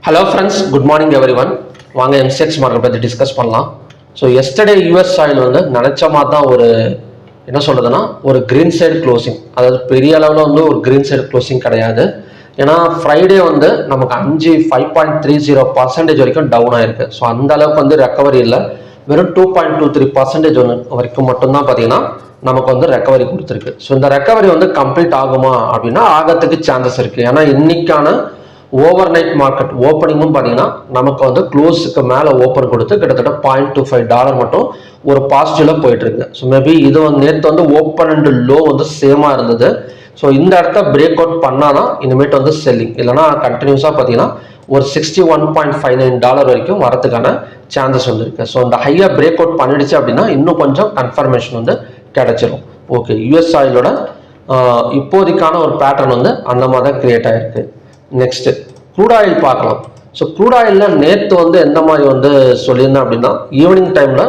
Hello friends, good morning everyone. வாங்க MCX market பற்றி discuss பண்ணலாம். ஸோ எஸ்டர்டே யூஎஸ் ஆயில் வந்து நினச்ச மாதிரி தான் என்ன சொல்கிறதுனா ஒரு க்ரீன் சைடு க்ளோசிங், அதாவது பெரிய அளவில் வந்து ஒரு க்ரீன் சைடு க்ளோசிங் கிடையாது. ஏன்னா ஃப்ரைடே வந்து நமக்கு 5.30% வரைக்கும் டவுன் ஆயிருக்கு. ஸோ அந்த அளவுக்கு வந்து ரெக்கவரி இல்லை, வெறும் 2.23% வரைக்கும் மட்டும்தான் பார்த்தீங்கன்னா நமக்கு வந்து ரெக்கவரி கொடுத்துருக்கு. ஸோ இந்த ரெக்கவரி வந்து கம்ப்ளீட் ஆகுமா அப்படின்னா ஆகிறதுக்கு சான்சஸ் இருக்குது. ஏன்னா இன்னைக்கான ஓவர் நைட் மார்க்கெட் ஓப்பனிங்கும் பார்த்தீங்கன்னா நமக்கு வந்து க்ளோஸுக்கு மேலே ஓப்பன் கொடுத்து கிட்டத்தட்ட $0.25 மட்டும் ஒரு பாசிட்டிவில் போயிட்டு இருக்கு. ஸோ மேபி இது வந்து நேற்று வந்து ஓப்பன் அண்ட் லோ வந்து சேமாக இருந்தது. ஸோ இந்த இடத்த பிரேக் அவுட் பண்ணாதான் இனிமேட்டு வந்து செல்லிங், இல்லைனா கண்டினியூஸாக பார்த்தீங்கன்னா ஒரு $61.59 வரைக்கும் வரதுக்கான சான்சஸ் வந்து இருக்கு. ஸோ இந்த ஹையாக பிரேக் அவுட் பண்ணிடுச்சு அப்படின்னா இன்னும் கொஞ்சம் கன்ஃபர்மேஷன் வந்து கிடைச்சிரும். ஓகே, யூஎஸ் ஆயிலோட இப்போதைக்கான ஒரு பேட்டர்ன் வந்து அந்த மாதிரி தான் கிரியேட் ஆயிருக்கு. நெக்ஸ்ட் க்ரூட் ஆயில் பார்க்கலாம். ஸோ க்ரூட் ஆயிலில் நேற்று வந்து எந்த மாதிரி வந்து சொல்லியிருந்தேன் அப்படின்னா ஈவினிங் டைமில்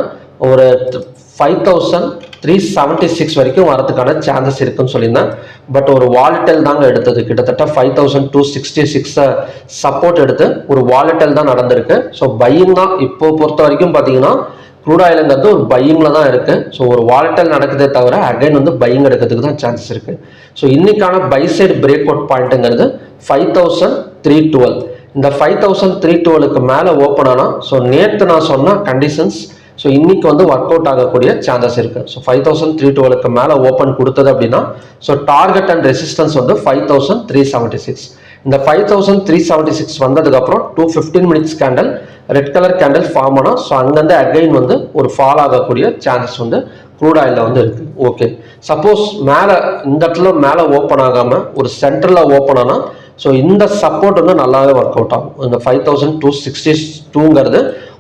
ஒரு 5376 வரைக்கும் வரதுக்கான சான்சஸ் இருக்குன்னு சொல்லியிருந்தேன். பட் ஒரு வாலட்டைல் தாங்க எடுத்தது, கிட்டத்தட்ட 5266 சப்போர்ட் எடுத்து ஒரு வாலட்டைல் தான் நடந்திருக்கு. ஸோ பையிங் தான் இப்போ பொறுத்த வரைக்கும் பார்த்தீங்கன்னா க்ரூட் ஆயிலுங்கிறது ஒரு பையிங்கில் தான் இருக்குது. ஸோ ஒரு வாலட்டைல் நடக்குதே தவிர அகைன் வந்து பையிங் எடுக்கிறதுக்கு தான் சான்சஸ் இருக்குது. ஸோ இன்னைக்கான பை சைடு பிரேக் அவுட் பாயிண்ட்டுங்கிறது 5312. இந்த 5312க்கு மேலே ஓப்பன் ஆனால் ஸோ நேற்று நான் சொன்ன கண்டிஷன்ஸ் ஸோ இன்னைக்கு வந்து ஒர்க் அவுட் ஆகக்கூடிய சான்சஸ் இருக்குது. ஸோ 5312க்கு மேலே ஓப்பன் கொடுத்தது அப்படின்னா ஸோ டார்கெட் அண்ட் ரெசிஸ்டன்ஸ் வந்து 5376. இந்த 5376 வந்ததுக்கப்புறம் 215 minutes candle red colour candle form ஆனால் ஸோ அங்கேருந்து அகைன் வந்து ஒரு ஃபால் ஆகக்கூடிய சான்சஸ் வந்து க்ரூட் ஆயிலில் வந்து இருக்குது. ஓகே, சப்போஸ் மேலே இந்த இடத்துல மேலே ஓப்பன் ஆகாமல் ஒரு சென்டரில் ஓப்பன் ஆனால் ஸோ இந்த சப்போர்ட் வந்து நல்லாவே ஒர்க் அவுட் ஆகும். இந்த 5262ங்கிறது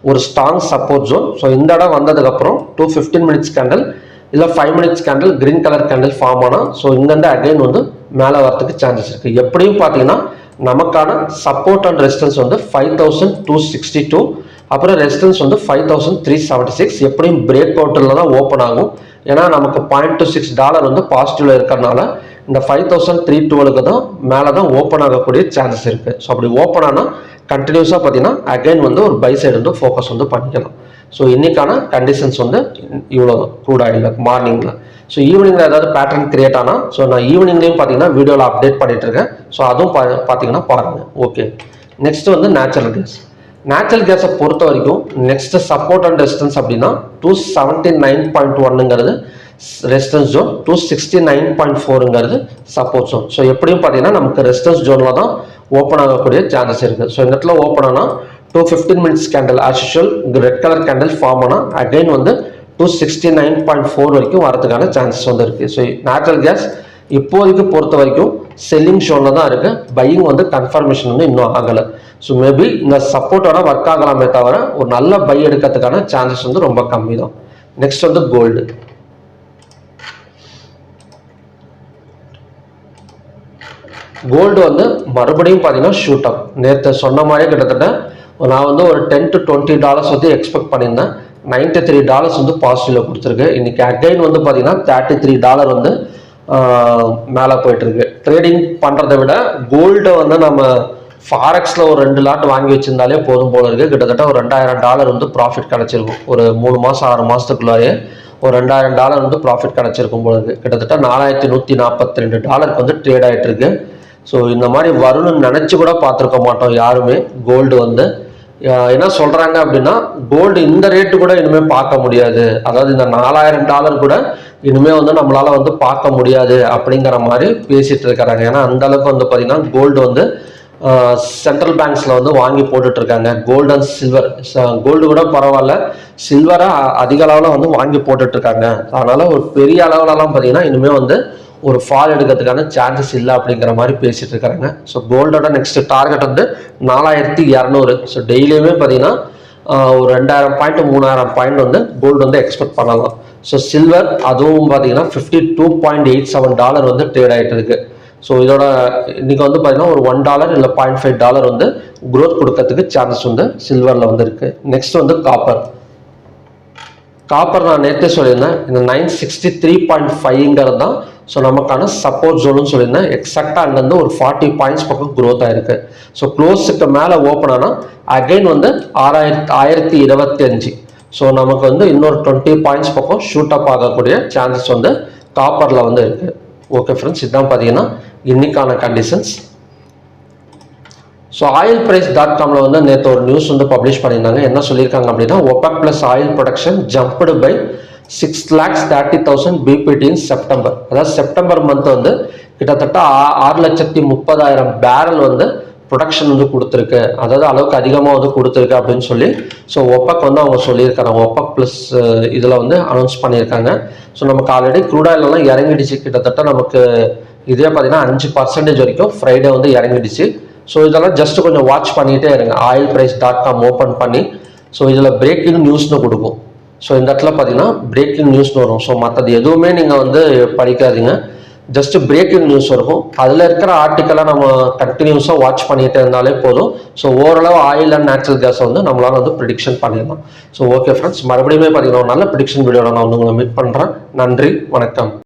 ஒரு ஸ்ட்ராங் சப்போர்ட் ஜோன். ஸோ இந்த இடம் வந்ததுக்கப்புறம் 215 மினிட்ஸ் கேண்டல் இல்லை 5 minutes candle green colour candle form ஆனால் ஸோ இங்கேருந்து அகைன் வந்து மேலே வரதுக்கு சான்சஸ் இருக்குது. எப்படியும் பார்த்தீங்கன்னா நமக்கான சப்போர்ட் அண்ட் ரெசிஸ்டன்ஸ் வந்து 5262, அப்புறம் ரெசிஸ்டன்ஸ் வந்து 5376. எப்படியும் பிரேக் அவுட்டில் தான் ஓப்பன் ஆகும். ஏன்னா நமக்கு $0.26 வந்து பாசிட்டிவ்ல இருக்கிறதுனால இந்த 5312க்கு தான் மேலே தான் ஓப்பன் ஆகக்கூடிய சான்சஸ் இருக்குது. ஸோ அப்படி ஓப்பன் ஆனால் கண்டினியூஸாக பார்த்தீங்கன்னா அகைன் வந்து ஒரு பை சைடு வந்து ஃபோக்கஸ் வந்து பண்ணிக்கலாம். ஸோ இன்னைக்கான கண்டிஷன்ஸ் வந்து இவ்வளோ தான் க்ரூட் ஆயிலில் மார்னிங்கில். ஸோ ஈவினிங்கில் ஏதாவது பேட்டர்ன் கிரியேட் ஆனால் ஸோ நான் ஈவினிங்லேயும் பார்த்தீங்கன்னா வீடியோவில் அப்டேட் பண்ணிட்டு இருக்கேன். ஸோ அதுவும் பார்த்தீங்கன்னா பாருங்கள். ஓகே, நெக்ஸ்ட் வந்து நேச்சுரல் கேஸ். நேச்சுரல் கேஸை பொறுத்த வரைக்கும் நெக்ஸ்ட் சப்போர்ட் அண்ட் ரெசிஸ்டன்ஸ் அப்படின்னா 279.1ங்கிறது ரெசிஸ்டன்ஸ் ஜோன், 269.4ங்கிறது சப்போர்ட் ஜோன். ஸோ எப்படியும் பார்த்தீங்கன்னா நமக்கு ரெசிஸ்டன்ஸ் ஜோனில் தான் ஓப்பன் ஆகக்கூடிய சான்சஸ் இருக்குது. ஸோ இந்த இடத்துல ஓப்பன் ஆனால் 215 minutes candle as usual red colour candle form ஆனால் அகைன் வந்து 269.4 வரைக்கும் வரதுக்கான சான்சஸ் வந்து இருக்குது. ஸோ நேச்சுரல் கேஸ் இப்போதைக்கு பொறுத்த வரைக்கும் செல்லிங் ஷோனில் தான் இருக்குது. பையிங் வந்து கன்ஃபர்மேஷன் வந்து இன்னும் ஆகலை. ஸோ மேபி இந்த சப்போர்ட்டோட ஒர்க் ஆகலாமே தவிர ஒரு நல்ல பை எடுக்கிறதுக்கான சான்சஸ் வந்து ரொம்ப கம்மி தான். நெக்ஸ்ட் வந்து கோல்டு. கோல்டு வந்து மறுபடியும் பார்த்தீங்கன்னா ஷூட் அப். நேற்று சொன்ன மாதிரியே கிட்டத்தட்ட நான் வந்து ஒரு $10 to $20 வந்து எக்ஸ்பெக்ட் பண்ணியிருந்தேன். $93 வந்து பாசிட்டிவ்ல கொடுத்துருக்கு. இன்னைக்கு அகைன் வந்து பார்த்தீங்கன்னா $33 வந்து மேலே போயிட்டு இருக்கு. ட்ரேடிங் பண்ணுறதை விட கோல்டை வந்து நம்ம ஃபாரெக்ஸில் ஒரு 2 லாட் வாங்கி வச்சிருந்தாலே போதும் போல இருக்கு. கிட்டத்தட்ட ஒரு $2000 வந்து ப்ராஃபிட் கிடைச்சிருக்கும். ஒரு 3 மாதம் 6 மாதத்துக்குள்ளாயே ஒரு $2000 வந்து ப்ராஃபிட் கிடைச்சிருக்கும் போல இருக்கு. கிட்டத்தட்ட $4142 வந்து ட்ரேட் ஆகிட்டு இருக்கு. ஸோ இந்த மாதிரி வரும்னு நினச்சி கூட பார்த்துருக்க மாட்டோம் யாருமே. கோல்டு வந்து என்ன சொல்கிறாங்க அப்படின்னா கோல்டு இந்த ரேட்டு கூட இனிமேல் பார்க்க முடியாது, அதாவது இந்த $4000 கூட இனிமேல் வந்து நம்மளால் வந்து பார்க்க முடியாது அப்படிங்கிற மாதிரி பேசிகிட்டு இருக்கிறாங்க. ஏன்னா அந்த அளவுக்கு வந்து பார்த்திங்கன்னா கோல்டு வந்து சென்ட்ரல் பேங்க்ஸில் வந்து வாங்கி போட்டுட்ருக்காங்க. கோல்டு அண்ட் சில்வர், கோல்டு கூட பரவாயில்ல, சில்வரை அதிக அளவில் வந்து வாங்கி போட்டுட்ருக்காங்க. அதனால் ஒரு பெரிய அளவுலலாம் பார்த்திங்கன்னா இனிமேல் வந்து ஒரு ஃபால் எடுக்கிறதுக்கான சான்சஸ் இல்லை அப்படிங்கிற மாதிரி பேசிட்டு இருக்கிறாங்க. ஸோ கோல்டோட நெக்ஸ்ட் டார்கெட் வந்து 4200. ஸோ டெய்லியுமே பார்த்தீங்கன்னா ஒரு 2000 பாயிண்ட் 3000 பாயிண்ட் வந்து கோல்டு வந்து எக்ஸ்பெக்ட் பண்ணலாம். ஸோ சில்வர் அதுவும் பார்த்தீங்கன்னா $52.87 வந்து ட்ரேட் ஆகிட்டு இருக்கு. ஸோ இதோட இன்னைக்கு வந்து பார்த்தீங்கன்னா ஒரு $1 இல்லை $0.5 வந்து க்ரோத் கொடுக்கறதுக்கு சான்சஸ் வந்து சில்வரில் வந்து இருக்கு. நெக்ஸ்ட் வந்து காப்பர். காப்பர் நான் நேற்றே சொல்லியிருந்தேன், இந்த 963.5ங்கிறது தான் ஸோ நமக்கான சப்போர்ட் ஜோன்னு சொல்லியிருந்தேன். எக்ஸாக்டாக அங்கேருந்து ஒரு 40 பாயிண்ட்ஸ் பக்கம் க்ரோத் ஆயிருக்கு. ஸோ க்ளோஸுக்கு மேலே ஓப்பன் ஆனால் அகைன் வந்து 1025. ஸோ நமக்கு வந்து இன்னொரு 20 பாயிண்ட்ஸ் பக்கம் ஷூட் அப் ஆகக்கூடிய சான்சஸ் வந்து காப்பரில் வந்து இருக்குது. ஓகே ஃப்ரெண்ட்ஸ், இதுதான் பார்த்தீங்கன்னா இன்னைக்கான கண்டிஷன்ஸ். ஸோ ஆயில் பிரைஸ் .comல வந்து நேற்று ஒரு நியூஸ் வந்து பப்ளிஷ் பண்ணியிருந்தாங்க. என்ன சொல்லியிருக்காங்க அப்படின்னா, OPEC plus oil production jumped by 6,30,000 BPT in September. அதாவது செப்டம்பர் மந்த் வந்து கிட்டத்தட்ட 6,30,000 பேரல் வந்து ப்ரொடக்ஷன் வந்து கொடுத்துருக்கு, அதாவது அளவுக்கு அதிகமாக வந்து கொடுத்துருக்கு அப்படின்னு சொல்லி ஸோ ஒப்பக் வந்து அவங்க சொல்லியிருக்காங்க. ஒப்பக் ப்ளஸ் இதில் வந்து அனௌன்ஸ் பண்ணியிருக்காங்க. ஸோ நமக்கு ஆல்ரெடி க்ரூட் ஆயிலெல்லாம் இறங்கிடுச்சு. கிட்டத்தட்ட நமக்கு இதே பார்த்தீங்கன்னா 5% வரைக்கும் ஃப்ரைடே வந்து இறங்கிடுச்சு. ஸோ இதெல்லாம் ஜஸ்ட் கொஞ்சம் வாட்ச் பண்ணிகிட்டே இருங்க. ஆயில் பிரைஸ் .com ஓப்பன் பண்ணி ஸோ இதில் பிரேக்கிங் நியூஸ்னு கொடுக்கும். ஸோ இந்த இடத்துல பார்த்தீங்கன்னா பிரேக்கிங் நியூஸ்னு வரும். ஸோ மற்றது எதுவுமே நீங்கள் வந்து படிக்காதீங்க, ஜஸ்ட் பிரேக்கிங் நியூஸ் இருக்கும். அதில் இருக்கிற ஆர்டிக்கலை நம்ம கண்டினியூஸாக வாட்ச் பண்ணிகிட்டே இருந்தாலே போதும். ஸோ ஓரளவு ஆயில் அண்ட் நேச்சுரல் கேஸை வந்து நம்மளால் வந்து ப்ரிடிக்ஷன் பண்ணிடலாம். ஸோ ஓகே ஃப்ரெண்ட்ஸ், மறுபடியுமே பார்த்தீங்கன்னா ஒரு நல்ல ப்ரிடிக்ஷன் வீடியோவில் நான் வந்து உங்களை மீட் பண்ணுறேன். நன்றி, வணக்கம்.